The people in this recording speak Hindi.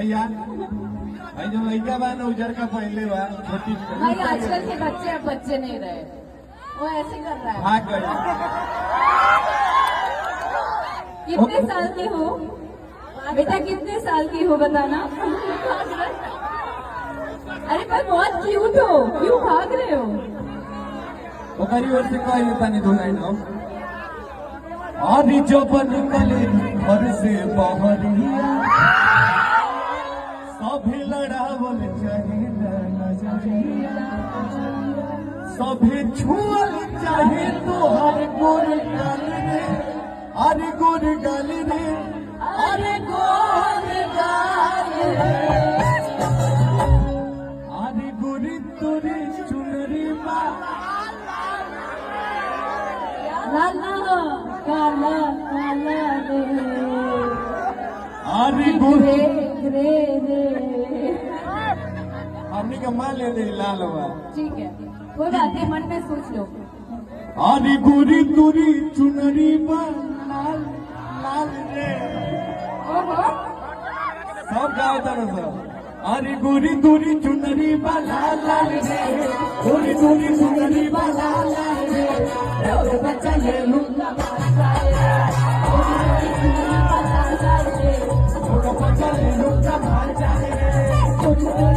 भैया भाई जो लड़का बा ना उजर का पहले बा छोटी भाई आजकल के बच्चे अब बच्चे नहीं रहे, वो ऐसे कर रहा है। भाग गए। कितने साल की हो बेटा, कितने साल की हो बताना। अरे पर बहुत क्यूट हो, क्यों भाग रहे हो? ओकरी ओर से कोई होता नहीं दो लाइन हो। और जो निकले घर से बाहरिया सभी लड़ावल चाहे नजरिया, सभी छुअल चाहे तो हर गोर गाल रे, अरे गोर गाल रे, अरे गोर गाल रे, अरे गोरी तोरी चुनरी मा लाला काला काला रे, अरे ग्रे ग्रे रे। हमने का मान ले दे लाल हुआ। ठीक है, कोई बात नहीं, मन में सोच लो। अरे गोरी तोरी चुनरी बा लाल लाल रे, ओहो सब गाँव तरह से। अरे गोरी तोरी चुनरी बा लाल लाल रे, गोरी तोरी चुनरी बा लाल लाल रे, और बच्चा ले लूंगा बच्चा ले लूंगा बच्चा ले लूंगा